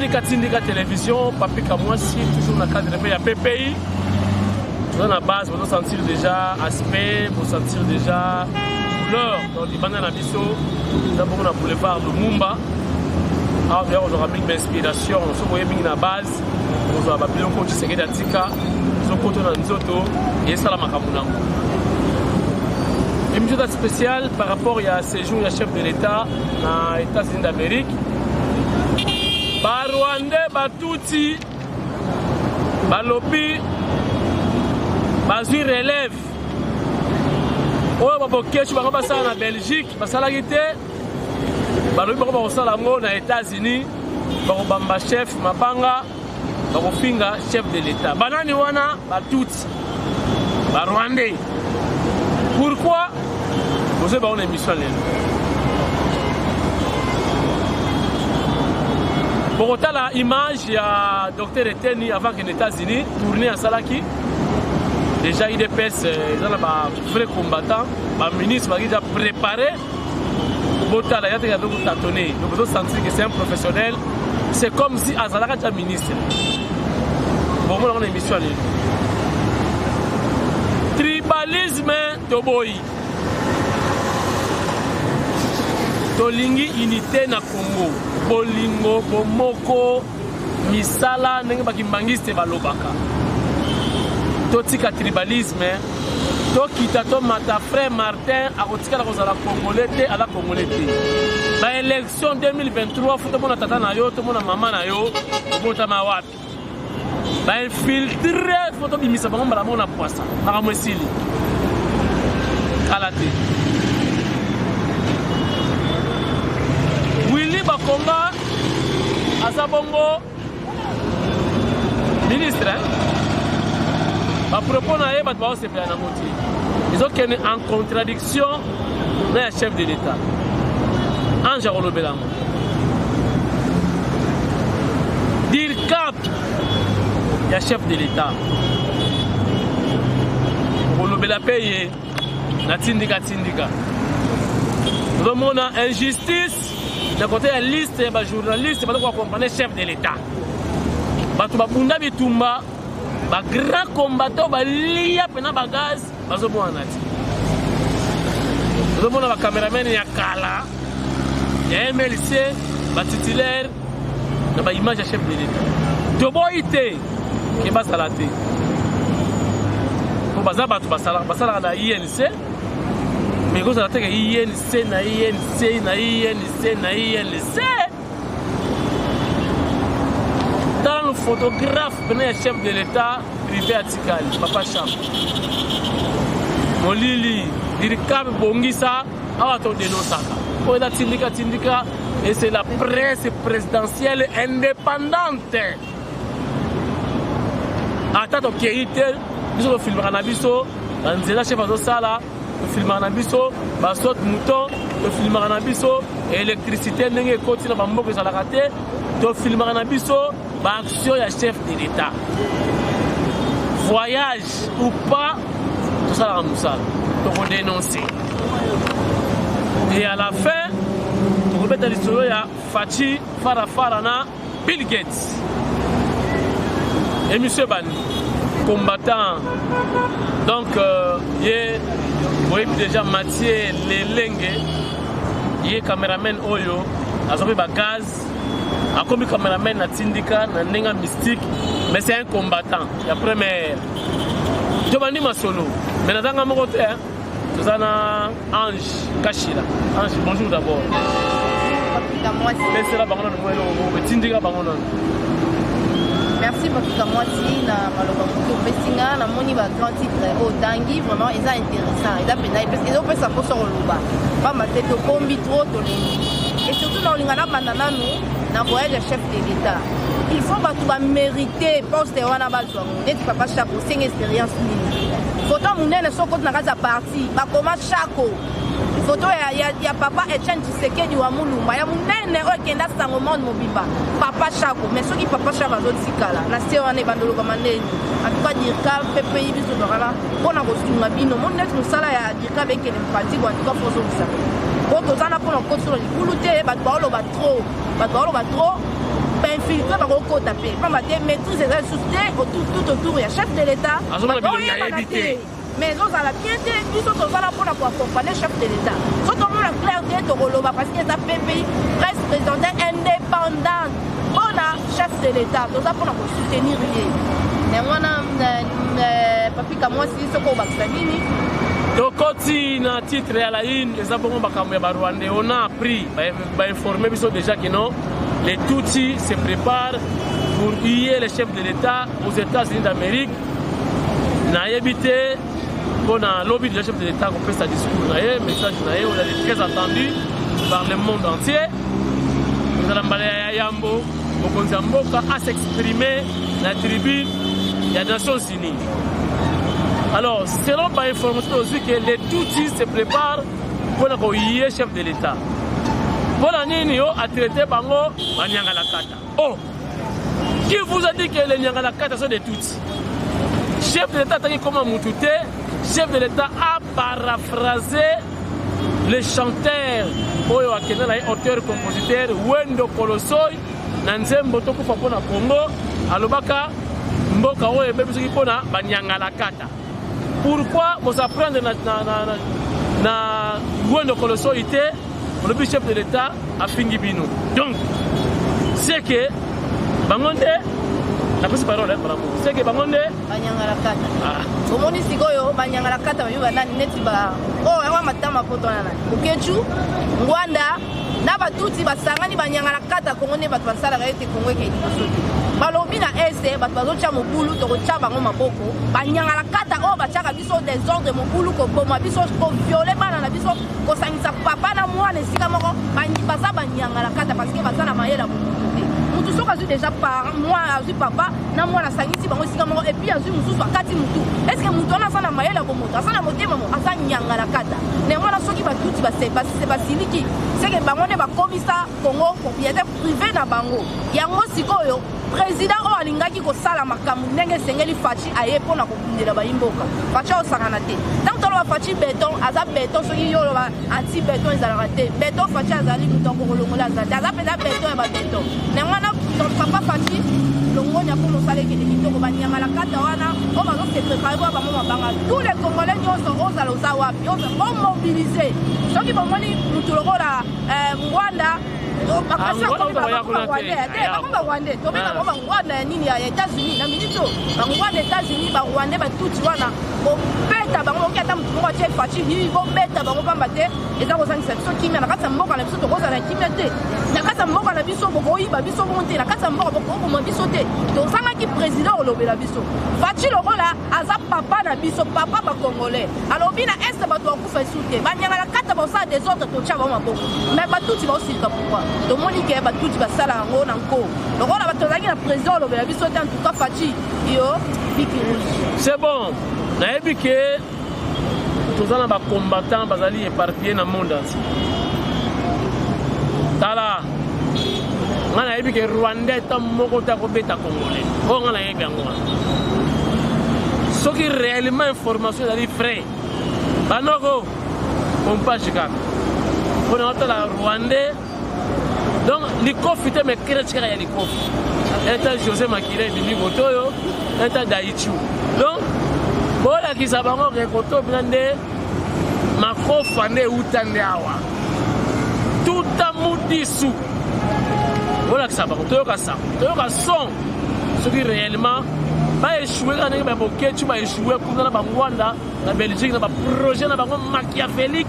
Tindika Télévision, Papi Kamwasi, toujours dans le cadre de la PPI. Dans la base, vous sentir déjà aspect, vous sentir déjà couleur. Donc, les bananes à biso, nous avons un boulevard de Mumba. Alors, on aura mis l'inspiration, on voyait bien la base, on aura bien un coach qui s'est d'Atika, on a coach dans Nzoto, et ça la Makamuna. Une chose spéciale par rapport à séjour du chef de l'État dans les États-Unis d'Amérique. Rwandais, Batouti, Balobi, Bazui relève. Oh, Baboké, je vais passer en Belgique, parce que la guité, Balobi, je vais passer dans les États-Unis, Bamba chef, Mabanga, Babofinga, chef de l'État. Banani wana, Batouti, Rwandais. Pourquoi? Vous avez une émission. Pour autant, l'image, il y a Dr. Eteni avant que les États-Unis tourné à Salaki. Déjà, IDPS, ils ont un vrai combattant. Le ministre a déjà préparé. Pour autant, il y a beaucoup tâtonné. Nous pouvons sentir que c'est un professionnel. C'est comme si Azalaka était ministre. Bon, on a une émission. Tribalisme Toboy. Tolingi unité na Congo. Bolingo, Bomoko, Misala, Nengbakimangiste Balobaka. Totika tribalisme. Tokita to mata frère Martin a kotika la kozala Congolais à la Congolais. Ba élection 2023 futo mona tata na yo, to mona mama na yo, bota mawapi. Ba infiltrer futo bimisa bango mbala mona poisa. Maka mwesili. Kalate. Willy Bakonga, Azabongo, ministre, à propos de ils ont été en contradiction avec le chef de l'État. Ange Rolobelango. Dire cap, il y a chef de l'État. Rolobela payé, na tindika. Nous avons une injustice. D'un côté, la liste des journalistes, c'est pas quoi comprendre le chef de l'État. Batu babunda bitumba, ba grand combattant, ba liya pena bagaz, bazo bo anati. Nous avons un caméraman ya kala, ya MLC, ba titulaire, na ba image chef de l'État. Tobo ite, ke ba salate. Pour baza batu basala na INC. Mais quand on a dit INC, dans le photographe, le chef de l'État, privé à Tikali, Papa Cham. Molili, Dirikab Bongisa, Awato Denosaka. On a Tindika, et c'est la presse présidentielle indépendante. Attends, ok, nous avons filmé un abisso, on a chef de Sala. Le film Anabiso, Basot Mouton, le film Anabiso, électricité, n'est continue à m'embaucher à la raté, le film Anabiso, action à chef de l'État. Voyage ou pas, tout ça la Moussa, pour dénoncer. Et à la fin, pour remettre l'histoire, il y a Fachi, Farana, Bill Gates. Et M. Bani, combattant. Donc, vous voyez déjà Mathieu Lelenge, il est caméraman Oyo, a sauvé ma gaz, a commis caméraman à Tindika, na Nenga Mystique, mais c'est un combattant. Et après, je m'en dis ma solo. Mais dans un côté, nous avons Ange Kachila. Ange, bonjour d'abord. Laissez la banane, Tindika banane. Merci beaucoup à moi aussi, na Pessinga, na moni ba grand titre au Tanguy, vraiment ils sont intéressants, ils ont fait ça pour son louba. Pas ma tête au combi trop et surtout dans l'ingana banana nous, na voyage de chef de l'État. Il faut pas tout mériter poste wana bazwa. Net papa Chako, c'est une expérience nini. Photo munene soko na kaza parti, ba koma Chako. Photo ya papa Etienne Tshisekedi wa Mulumba ya munene o kenda sango monde mobimba papa Chako mais soki papa Chako azotikala na se wana bandolo komandeni en tout cas dire ka PPI biso dokala pona ko sunga bino mon net musala ya dire ka avec les partis en tout cas faut ça ko tozana pona ko sur likulu te ba trop infiltré par Oko tapé. Maman maîtrise les sociétés tout autour. Il y a chef de l'État. Mais nous allons bien dire, nous sommes là pour accompagner le chef de l'État. Nous sommes la clarté de Roloba parce qu'il y a un pays presse présidentielle indépendante. On a chef de l'État. Nous allons pour soutenir lui. Mais moi, papi, comme moi, si c'est pour Baxanini. Donc, quand il a un titre à la une, les abonnés Rwandais, on a appris, informé déjà que non, les Tutsis se préparent pour huer les chefs de l'État aux États-Unis d'Amérique. N'a évité. On a lobby du chef de l'État qui fait sa discours, message on est très attendu par le monde entier. Nous allons aller à Yambo, à s'exprimer dans la tribune des Nations Unies. Alors, selon ma information aussi que les Tutsis se préparent pour le chef de l'État. Pour la Nini a traité Bango Banyangalakata. Oh, qui vous a dit que les Nyangalakata sont des Tutsis? Chef de l'État, comment Moutouté, chef de l'État a paraphrasé le chanteur, auteur-compositeur Wendo Kolosoi, Nanzembo Tokufa Pona Congo, Alobaka, Mboka Oye Bebusuki Pona, Banyangalakata. Pourquoi vous apprenez na Wendo Kolosoi était le chef de l'État à Fingibino? Donc, c'est que Bangonde. La petite parole est pour l'amour. C'est que Bangonde. Banyangalakata. Comment on dit Sigoyo, Banyangalakata, on va aller netiba. Oh, on va mater ma photo là. Okechu, Rwanda, n'aba tuti basangani Banyangalakata, comment on est battu à la réalité Congo qui est dit. Balobi na ese, battu à l'autre mobulu, torocha bango maboko. Banyangalakata, oh, batchaka biso des ordres mobulu, ko boma biso, ko violer banana biso, ko sangisa papa na moi, ne sikamoko, basa Banyangalakata parce que basa na maye la mobulu. Tout ce que déjà par moi, je papa, na moi la sangisi bango sikamoko et puis azu mususu akati mutu. Est-ce que mutu na sana maye la bomoto, sana moté maman, asa Nyangalakata. Ne moi la soki ba tuti ba c'est pas siliki. C'est que bango ne ba komisa Congo propriété privée na bango. Yango sikoyo président o alingaki ko sala makamu ndenge sengeli fachi aye pona ko bundela ba imboka. Fachi o sangana te. Tant que lo fachi béton, aza béton soki yo lo ba anti béton ezala raté. Béton fachi azali mutu ko longola azali. Aza pena béton e ba béton. Ne moi donc papa Fati, le monde a pour nous saler qui est dit que Banyangalakata wana, on va donc se préparer pour maman banga. Tous les Congolais qui sont aux Ozawa, ils vont mobiliser. Ceux qui vont venir nous tout le rôle à Rwanda. Donc on dit que tout va ça là en encore. Donc on a battu la président le biso en tout cas Fati yo c'est bon. Na ebi que tous les combattants bazali éparpillés dans le monde entier. Tala ngana ebi que Rwandais tam moko ta ko beta congolais. Bon ngana ebi ngwa. Ce qui réellement information dari frais. Banoko on pas chica. On a la Rwandais. Donc, les coffres étaient mes crêtes, il y a les coffres. État José Makile, Bibi Gotoyo, état Daïchou. Donc, voilà qui s'abat en récolte, ma coffre n'est où t'en es à tout à moudissou. Voilà qui s'abat, Toyoka ça. Toyoka son. Ce qui réellement va échouer quand il y a tu vas échouer comme dans la Rwanda, la Belgique, dans le projet, dans le machiavélique.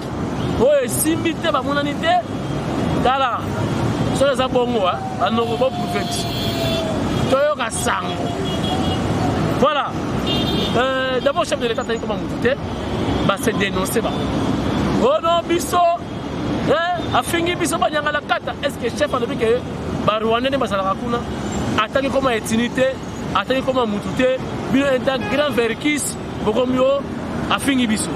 Oui, simité, dans mon anité. Voilà. Sur les abonnés, à nos robots prophétiques. Toyoka Sango. Voilà. D'abord, chef de l'État, comment vous dites, c'est dénoncé. Oh non, Bisso, a fini Bisso, Banyangalakata. Est-ce que chef a dit que Rwanda n'est pas à la Rakuna? Attaqué comme étinité, attaqué comme Moutouté, bien un grand verkis, beaucoup mieux, a fini Bisso.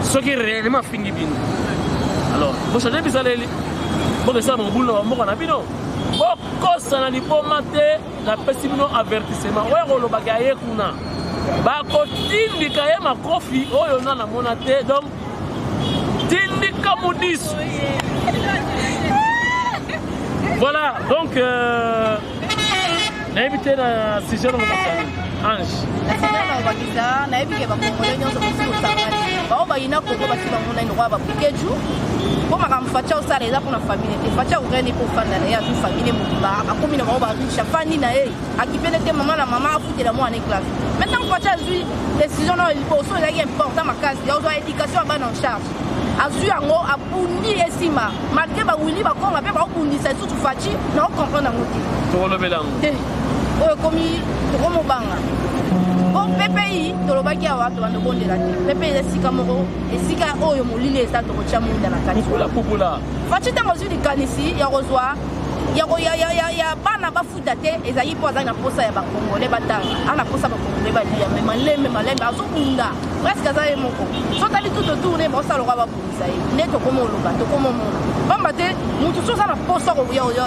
Ce qui est réellement fini Bisso. Alors, vous savez, vous allez. Bon, ça, mon boulot, mon abino. Bon, ça n'a pas maté, la pessimino avertissement. Ouais, on va gagner kuna. Bah, quand il dit qu'il ma coffee, oh, on a la monnaie, donc, il dit comme on dit. Voilà, donc l'invité na sujet Ange. La sujet na bakisa na ebike ba Congolais nyonso bisi osangani. Ba bayina Congo basi bango na ndwa ba bukeju. Pour ma facha au salaire pour la famille. Et facha au reine pour faire la toute famille mouba. A combien de mois riche a fani na e. A qui fait les maman la maman a foutu la moi en classe. Maintenant facha lui décision non il faut ça est important ma case. Il y a éducation à ban en charge. Azu yango a pundi esima. Malgré ba wili ba ko ba pundi ça tout fachi na comprendre na moti. To le belang. Oh komi to mo banga. Bon PPI tolobaki awa to bando bondela te. PPI esika moko esika oyo molili esa to kocha munda na kanisi. Popula. Fachita mo zuli kanisi ya rozwa ya bana bafuta te ezali po azali na posa ya bakongole batanga ana posa bakongole balia me malembe azokunda presque azali moko sotali tout autour ne bosaloka babundisa ye ne tokomo oloba tokomo mona pamba te mutu sosa na posa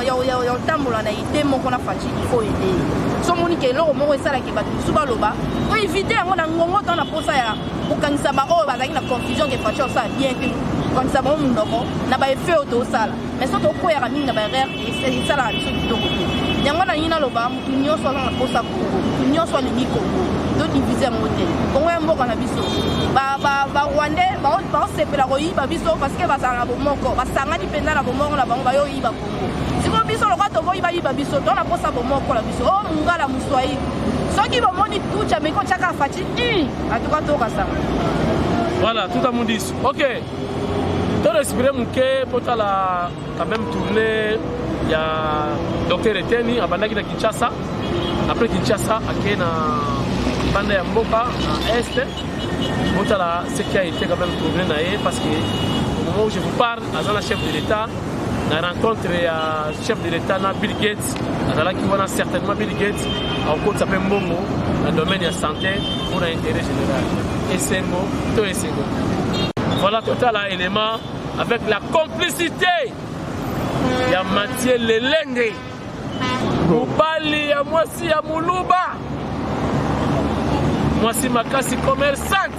ya tambola na ide moko na fachi il faut aider somoni ke eloko moko esalaki bato mosusu baloba po évite yango na ngongo to na posa ya kokanisa baoyo bazalaki na confusion ke fachi osala bien te kokanisa bango mundoko na baefe oyo tosala mais so tokoyaka mingi na baerreur esalaka biso kitoko te yango na yina loba motu nyonso aza na posa kongo motu nyonso alingi kongo todivise yango te kongo ya mboka na biso barwandais baosepela koyiba biso parce que bazala na bomoko basangani mpenza na bomoko na bango bayoyiba kongo sikoyo biso lokwa tokoyibayiba biso to na posa bomoko na biso o mungala moswahili soki bomoni tucha meko tiaka faci atuka tokasanga. Voilà, tout à mon dit. Ok. Dans l'esprit, je peux quand même tourner. Il y a Dr Eteni, à Bandaki de Kinshasa. Après Kinshasa, à na Banda Mboka, à Est. Ce qui a été quand même tourné parce que au moment où je vous parle, à la chef de l'État, la rencontre le chef de l'État, Bill Gates, qui va certainement Bill Gates, en côte s'appelle Mbongo, dans le domaine de la santé pour l'intérêt général. Et c'est mot, tout est second. Voilà total élément avec la complicité. Il y a Mathieu Lelenge, Moubali, ya Mwasi, ya Moulouba, Mwasi Makasi commerçante.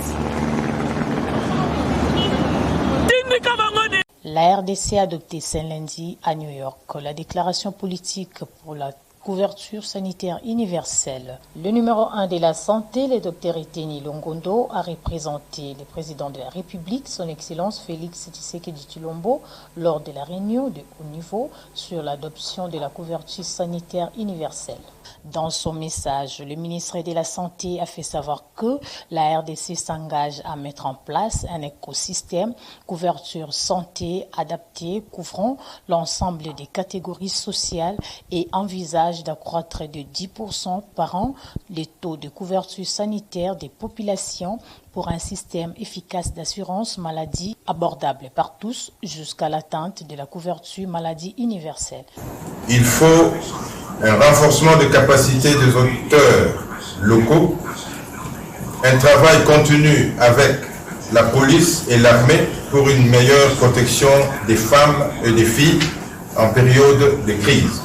La RDC a adopté ce lundi à New York la déclaration politique pour la couverture sanitaire universelle. Le numéro 1 de la santé, le Dr Eteni Longondo, a représenté le président de la République, son Excellence Félix Tshisekedi Tshilombo, lors de la réunion de haut niveau sur l'adoption de la couverture sanitaire universelle. Dans son message, le ministre de la Santé a fait savoir que la RDC s'engage à mettre en place un écosystème couverture santé adapté couvrant l'ensemble des catégories sociales et envisage d'accroître de 10% par an les taux de couverture sanitaire des populations pour un système efficace d'assurance maladie abordable par tous jusqu'à l'atteinte de la couverture maladie universelle. Il faut un renforcement des capacités des acteurs locaux, un travail continu avec la police et l'armée pour une meilleure protection des femmes et des filles en période de crise.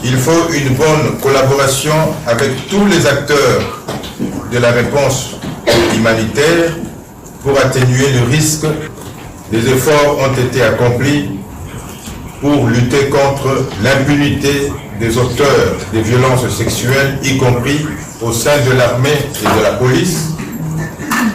Il faut une bonne collaboration avec tous les acteurs de la réponse humanitaire pour atténuer le risque. Des efforts ont été accomplis pour lutter contre l'impunité des auteurs des violences sexuelles, y compris au sein de l'armée et de la police,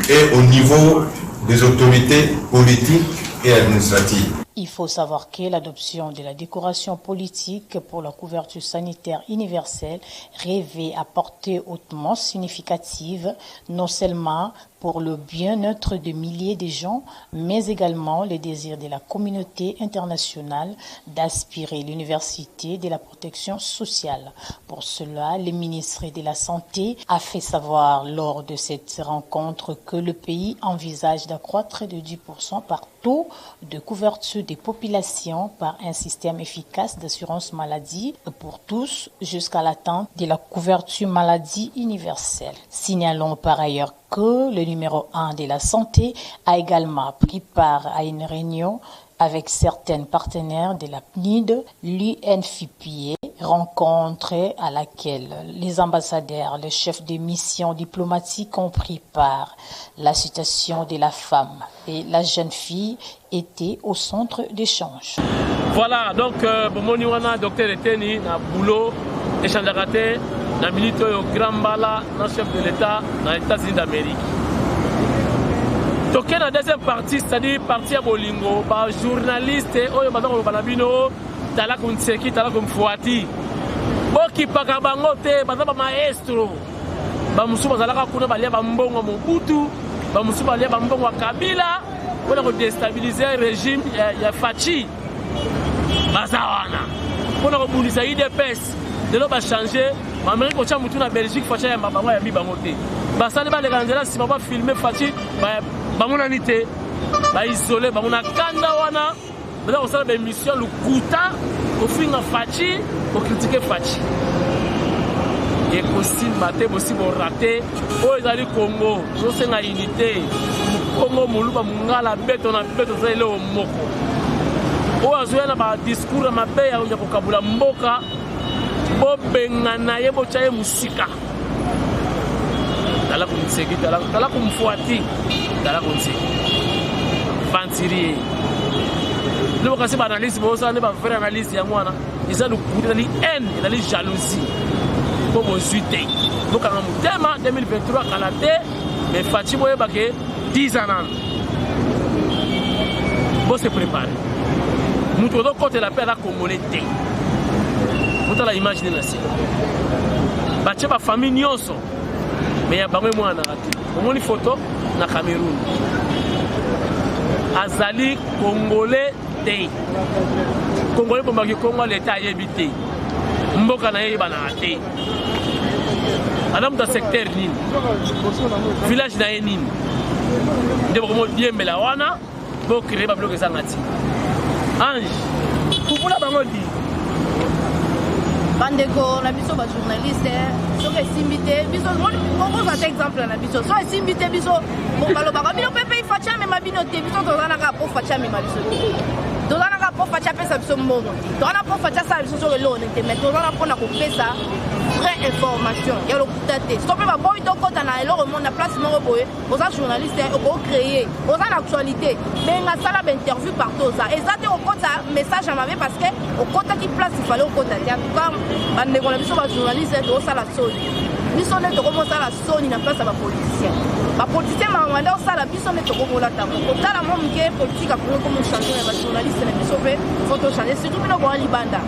et au niveau des autorités politiques et administratives. Il faut savoir que l'adoption de la décoration politique pour la couverture sanitaire universelle revêt à portée hautement significative, non seulement pour le bien-être de milliers de gens, mais également le désir de la communauté internationale d'aspirer l'université de la protection sociale. Pour cela, le ministre de la Santé a fait savoir lors de cette rencontre que le pays envisage d'accroître de 10% par taux de couverture des populations par un système efficace d'assurance maladie pour tous jusqu'à l'atteinte de la couverture maladie universelle. Signalons par ailleurs que le numéro 1 de la santé a également pris part à une réunion avec certains partenaires de la PNID, l'UNFPA, rencontre à laquelle les ambassadeurs, les chefs de mission diplomatiques ont pris part. La situation de la femme et la jeune fille était au centre d'échange. Voilà, donc, bomoni wana docteur Eteni na boulot échange raté na minute au Grand Bala, na chef de l'État dans les États-Unis d'Amérique. Donc la deuxième partie, c'est-à-dire partie à Bolingo, par journaliste, oyo badako balabino, tala kunseki, tala kumfuati. Boki pakabango te, badaba maestro. Bamusu bazalaka kuna balia bambongo Mobutu, bamusu balia bambongo wa Kabila, pour déstabiliser le régime ya Fachi. Bazawana. Pour rebondir IDPS, de l'eau va changer. L'Amérique au Tchad, la Belgique, Fachi ya mabango ya bibangote. Basali ba les grands si papa filmer Fachi, bamona nité, ba isolé, bamona kanda wana. Maintenant on sait la mission le Kouta, au fin à Fachi, pour critiquer Fachi. Et aussi maté, aussi bon raté. Oh ils allaient Congo, nous c'est la unité. Congo muluba mungala beto na beto za ile omoko. Oh azoya na discours à mabe ya kokabula mboka. Bo bengana yebo chaye musika. Tala kumseki, tala kumfuati, tala kumseki. Fantiri. Nous quand c'est analyse, bon ça n'est pas vraie analyse ya mwana. Ils ont le coup de haine, de la jalousie. Comme aux UT. Donc en thème 2023 Canada, mais Fachi boye baké 10 ans. Bon se préparer. Nous devons côté la paix à Congolais. Vous avez l'image de la nation. Bache ba famille nyonso. Mais ya bangwe mwana raté. Comment une photo na Cameroun. Azali Congolais té. Congolais pour marquer Congo l'état yebité. Mboka na yeba na raté. Madame dans secteur nini. Village na nini. De vraiment bien melawana pour créer ba bloc ezangati. Ange. Pour la bango di. Bandeko na biso ba journaliste so ke simbité biso on pose un exemple na biso so simbité biso bon baloba ka bino pepe facha me mabino te biso to zana ka po facha me mabiso to zana ka po facha pesa biso mbongo to zana po facha sa biso so lo ne te mais to zana pona ko pesa vraie information ya lo kutate so pe ba boy to kota na elo monde na place moko boye oza journaliste o créer oza na actualité benga sala ba interview partout ça ezate o kota message à mabe parce que o kota ki place il fallait o kota ya comme bande ko la biso ba journaliste to sala soni biso ne to komo sala soni na place ba politicien ba politicien manganda o sala biso ne to komo la tango ko tala mo mke politique ko comme changer ba journaliste na biso pe faut changer surtout bino ko libanda.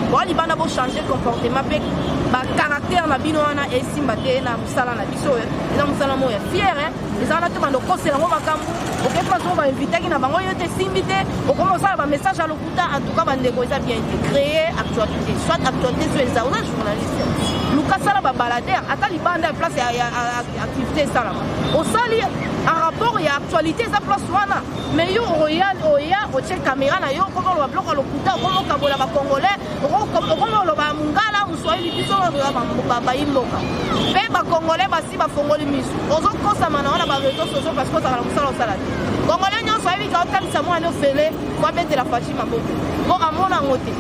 Bon, il va changer comportement avec le caractère na bino wana esimbate na musala na biso eza musala mo ya fier eza na to bando kosela ngo makambo oke façon ba inviter ki na bango yote simbite o commencer ba message à lokuta en tout cas bande ko eza bien créer actualité soit actualité sur les journalistes Lucas sala ba balader ata libanda place ya activité sala o sali en rapport ya actualité za place wana mais yo royal oya o check caméra na yo ko lo bloquer lokuta ko mo kabola ba congolais comment le va mungala muswahili biso ba imboka pe ba congolais basi ba fongoli misu ozo kosa mana wana ba réseaux sociaux parce que ça va musala osala congolais nyo swahili ka otalisa mwana ofele kwa bete la Fatima bote bo amona ngote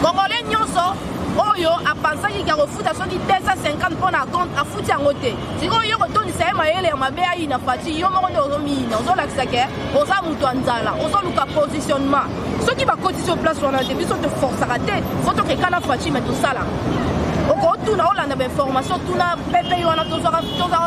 congolais nyonso oyo apensaki ka refuta soki 250 pour na compte afuti yango te siko yo kotondisa ye mayele ya mabe ayi na Fachi yo moko nde ozomina ozolakisa ke oza moto ya nzala ozoluka positionnement soki bakoti sur place wana te biso te forçaka te fo tokeka na Fachi me tosala okotuna olanda bainformation tuna pepe wana tozwaka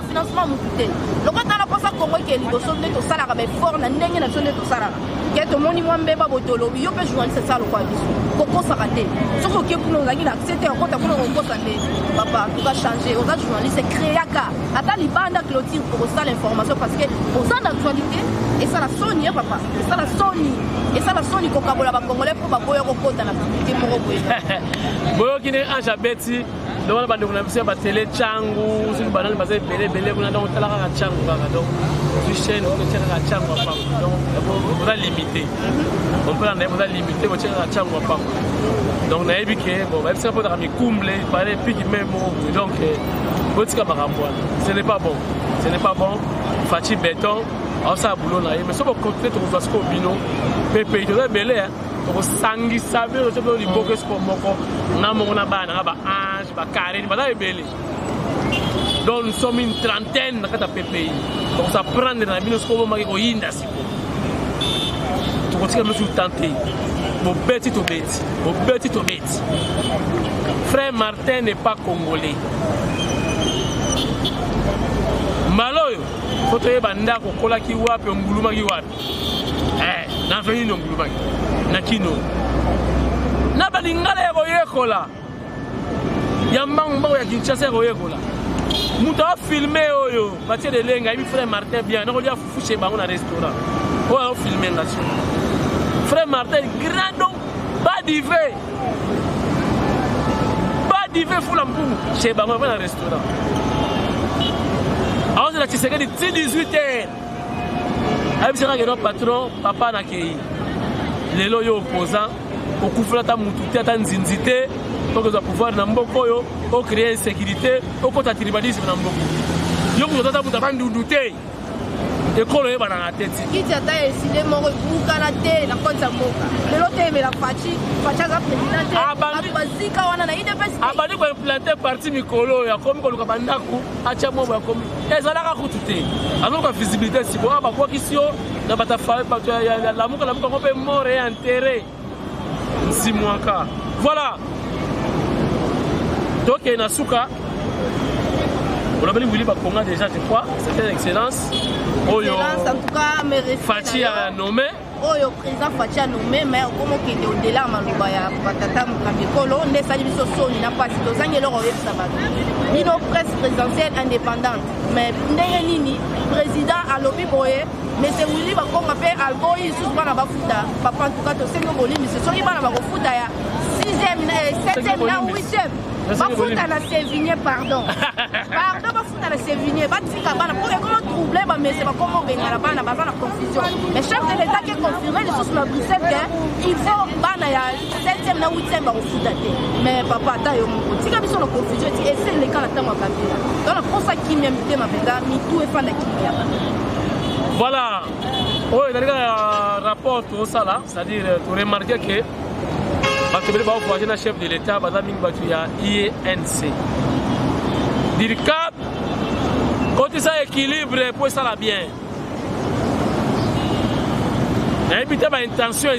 financement motu te loko tala mposa kongo eke liboso nde tosalaka baeffort na ndenge na biso nde tosalaka ke tomoni mwa mbeba boye tolobi yo mpe journaliste asala lokwa biso kokosaka te soki oke kuna ozalaki na accès te okota kuna kokosa te papa toka changer oza journaliste créaka ata libanda clôture pour kosala information parce que oza na actualité esala soni ye papa esala soni kokabola bakongolais mpo baboya kokota na publicité moko boye boyokini ange abeti donc bandeko na biso ya batele cangu soki banani baza ebele kuna donc otala kaka cangu kaka donc chaîne okotia kaka cangu apango donc oza limité ompela na ye boza limité botia kaka cangu apango donc nayebi ke bon bayebisaka mpo taka mikumble bale epiki me moko boye donc botika makambo wana ce n'est pas bon Fachi béton ça boulot là mais ça va continuer to parce que bino pepe to belé to sangi sabe to to li boke ko moko na mo na bana ba ange ba carré ba da belé donc nous sommes une trentaine na kata pepe donc ça prendre na bino ko mo ko yinda siko to continue me sur tenter mon petit to beti frère Martin n'est pas congolais Maloyo, faut que banda ko kola ki wapi nguluma ki wapi. Na veni no nguluma ki. Na kino. Na balingala ko yekola. Yambang ya Kinshasa ko yekola. Muta filmer oyo, Mathieu de Lenga, mi frère Martin bien, na ko dia fuche bango na restaurant. O filmer nation. Frère Martin grand donc pas divé. Pas divé fula mpumu chez bango na restaurant. Alors, c'est la Tshisekedi 18h. Avec ce patron, papa n'a qu'à les loyaux opposants, au couvre ta moutouté, ta nzinzité, donc ils ont pouvoir dans beaucoup, au créer insécurité, au côté tribalisme dans beaucoup. Yo, vous avez un douté. Et quand on est dans la tête, qui t'a décidé de mourir pour Canada, la compte à Moka. Le lot est la Fachi, Facha a présidente. Ah, Bazika, on a idée parce que. Ah, Bani, on planté parti Mikolo, il y a comme le Kabandaku, à Tchamo, comme. Et ça l'a raconté. Alors, la visibilité, si vous avez quoi qu'ici, dans votre famille, la Mouka, on peut mourir et enterrer. 6 mois. Voilà. Donc, il y a Nasuka. On a bien déjà, je crois, c'était une excellence. Oyo, en tout cas, Fachi a nommé. Oyo, président Fachi a nommé, mais comment qu'il est au-delà, Malubaya, Patata, Mukambekolo, on est sali biso n'a pas si deux ans, il aura eu ça. Il y a une presse présidentielle indépendante, mais Nini, président à l'Obi Boye, mais c'est Willy Bakong appelle Alboy, souvent à Bafuta, papa en tout cas, c'est le Boli, mais c'est son Iban à Bafuta, 6e, 7e, 8e. Bafuta na Sévigné, pardon. Pardon, Bafuta na Sévigné, Batika Bana, pour comment troubler, mais c'est pas comment gagner la Bana, la confusion. Mais chef de l'État qui est confirmé, les sources de Bruxelles, il faut Bana, 7e, 8e, Bafuta. Mais papa, t'as eu mon côté. Si comme ils sont en confusion, et c'est les cas de temps à Kabila. Donc, la France qui m'aime, ma bêta, mi tout est fan de Kimia. Voilà. Oui, il y a un rapport tout ça là, c'est-à-dire, pour remarquer que. Parce que le chef de l'État, il y a INC. DIRCAP, quand ça équilibre, pour ça la bien. Il y a une intention,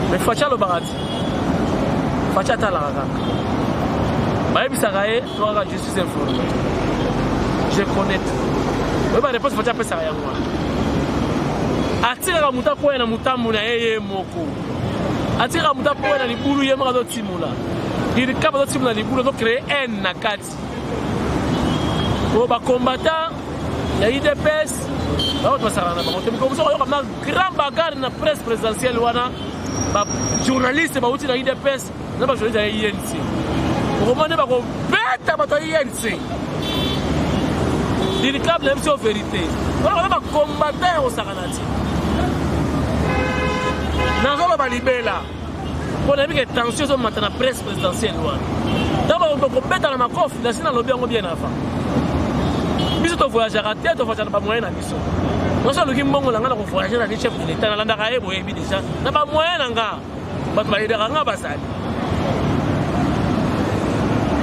mais Facha le Barati. Facha Talaraka. Je suis informé. Je connais. Je vais répondre Facha Pessa. Atira Muta Koya Mutamuna Moko. Atira muta poe na libulu ye maka do timula. Il kaba do timula libulu do créer haine na kati. Ko ba combattant ya IDPS ba to sarana ba ko comme ça yo comme grand bagarre na presse présidentielle wana ba journaliste ba uti na IDPS na ba journaliste ya INC. Ko mone ba ko beta ba to INC. Il kaba na mission vérité. Ko ba combattant au saranati. Nous avons libéré on a vu que les tensions sont maintenant presse présidentielle. D'abord, on peut mettre dans ma coffre, la Chine a lobby bien avant. Mais si tu voyages à terre, tu vas pas moyen à mission. Moi, je suis bon, on a voyagé dans les chefs de l'État, on a déjà. On pas moyen à tu vas aller à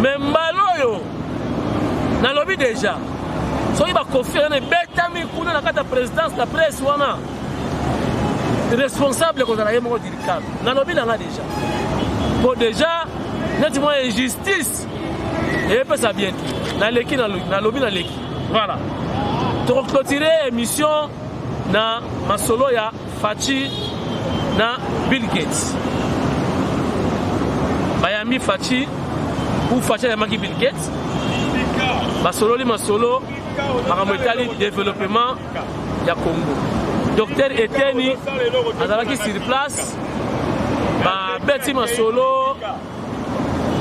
mais Maloyo, on a lobby déjà. Si on va confier, on est bête, on a la présidence, la presse, on a. Responsable qu'on a eu mon DIRCAP. Dans le bilan déjà. Bon déjà, nettement injustice. Et puis ça bien. Dans l'équipe, dans le bilan l'équipe. Voilà. Donc clôturer l'émission na masolo ya Fachi na Bill Gates. Bayami Fachi ou Fachi ya Maki Bill Gates. Masolo li masolo paramétali développement ya Congo. Docteur Eteni, azalaki sur place, beti masolo,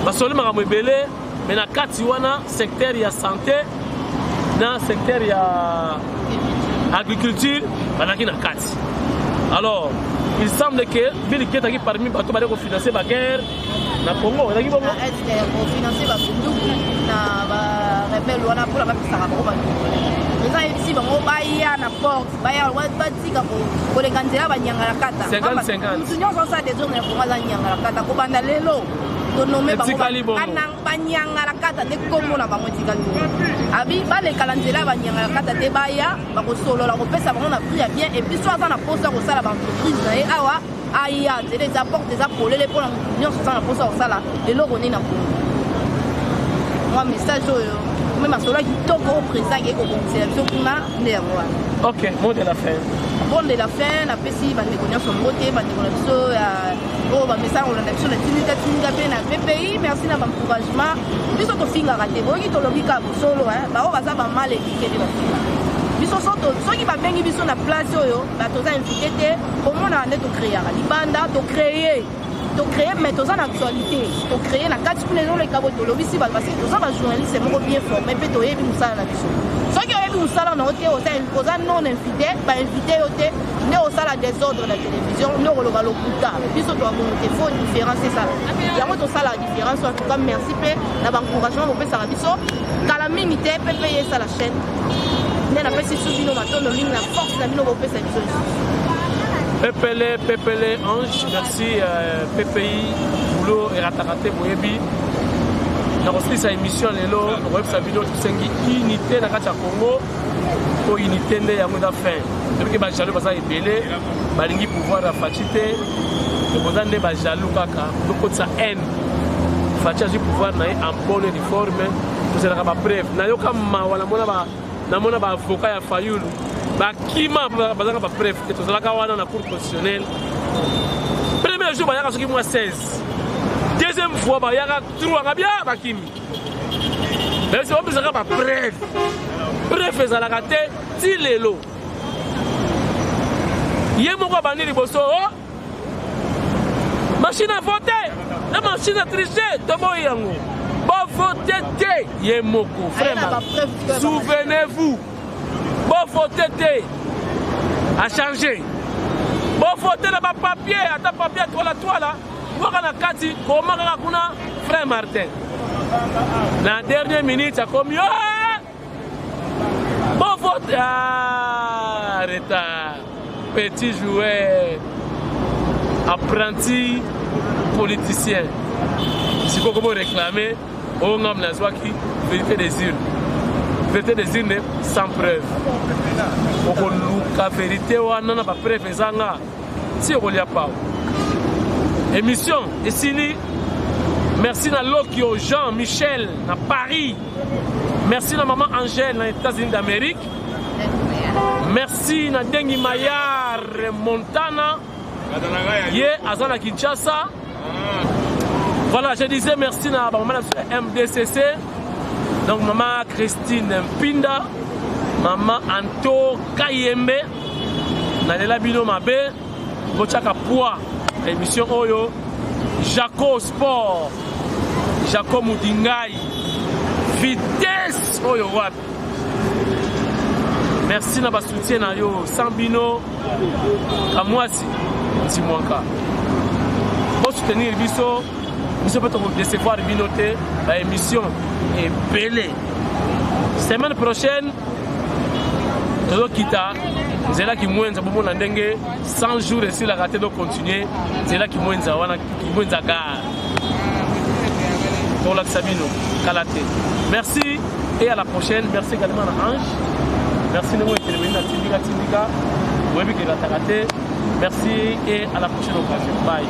basolo makambo ebele, mais na kati wana secteur ya santé, na secteur ya agriculture, balaki na kati. Alors, il semble que Bill Gates est parmi bato bale ko financer ba guerre na Congo, ezaki bongo. Est-ce ko financer ba bunduku na ba rebelle wana pour la ba pisaka ko ba. président ici bango baya na porte baya batika kolenga nzela banyanga la kata 50-50 mutu nyonso osala désordre na kongo aza nyanga la kata kobanda lelo tonome bango banyanga la kata nde kombo na bango etikali bongo abi balekala nzela banyanga la kata te baya bakosolola kopesa bango na prix ya bien epuis so aza na posa kosala baentreprise na ye awa aya nzela eza porte eza polele mpona mutu nyonso aza na posa kosala eloko nini na kongo mwa message oyo même solo kitoko au président qui est comme c'est kuna nderwa. OK, mot de la fin. Mot de la fin, la pesi bande konya son beauté, bande konya biso oh ba message on a biso na tinga pe na PPI, merci na encouragement. Biso to finga raté, boki to lobika solo ba o baza ba mal éduqué de ba finga. Biso soto, soki ba bengi biso na place oyo, ba toza invité te, comment on a to créer libanda, to créer mais tous en actualité, to créer la carte pour les gens les cabos de l'obisi parce que tous en journalistes c'est bien formé, mais to yebi musala na biso. Ceux qui yebi musala na hôtel aux non invité, ba invité hôtel, né au sala désordre la télévision, ne roloba lokuta. Biso to abonné faut différencier ça. Ya mo to sala différence en tout cas merci pe na ba encouragement pour ça biso. Kala minité pe payer ça la chaîne. Né na pesi subino matono ligne la force na bino pour ça biso. Pepele Ange, merci PPI, Boulot et Ratarate Boyebi. Dans cette émission, nous avons sa vidéo qui est unité dans le Congo pour unité de la fin. Depuis que Bajalou va ébélé, Balingi pouvoir la fatité, le besoin de Bajalou Kaka, donc ça haine. Fatché du pouvoir en bonne et forme, vous avez la preuve. Nayo kama wala mona ba avocat ya Fayoul. Bakima bazanga ba preuve que tous la kawana na cour constitutionnelle. Premier jour bayaka soki moi 16. Deuxième fois bayaka 3 ngabia bakimi. Mais c'est pas besoin ba preuve. Preuve za la raté ti lelo. Yemoko bani liboso machine à voter, la machine à tricher, tobo yango. Bon voter te yemoko frère. Souvenez-vous. Bon voter a changé. Bon voter na ba papier, ata papier toi là. Waka na kati comment kuna frère Martin. La dernière minute a comme bon voter retard. Petit joueur apprenti politicien. Si vous pouvez réclamer on a qui vérité des urnes. Vérité des urnes sans preuve. La vérité, on n'a pas preuve. Si on n'y a pas. Émission ici. Merci à Lokio Jean-Michel à Paris. Merci à maman Angèle aux États-Unis d'Amérique. Merci à Dengi Mayar Montana. Yé Azana Kinshasa. Voilà, je disais merci à maman MDCC. Donc maman Christine Mpinda, maman Anto Kayembe, Nalela Bino Mabe, Bochaka Poa, émission Oyo, Jaco Sport, Jaco Moudingai, Vitesse Oyo Wapi. Merci na ba soutien na yo Sambino, Kamwasi, Timwanka. Pour soutenir Biso, nous peut décevoir Binoté, l'émission est belle. Semaine prochaine, nous quittons. C'est là qui mouine, ça peut mon andenge 100 jours ici la raté de continuer. C'est là qui mouine ça, qui mouine ça gare. Pour la Sabino, Kalaté. Merci et à la prochaine. Merci également à Ange. Merci de vous intervenir à Tindika. Merci et à la prochaine occasion. Bye.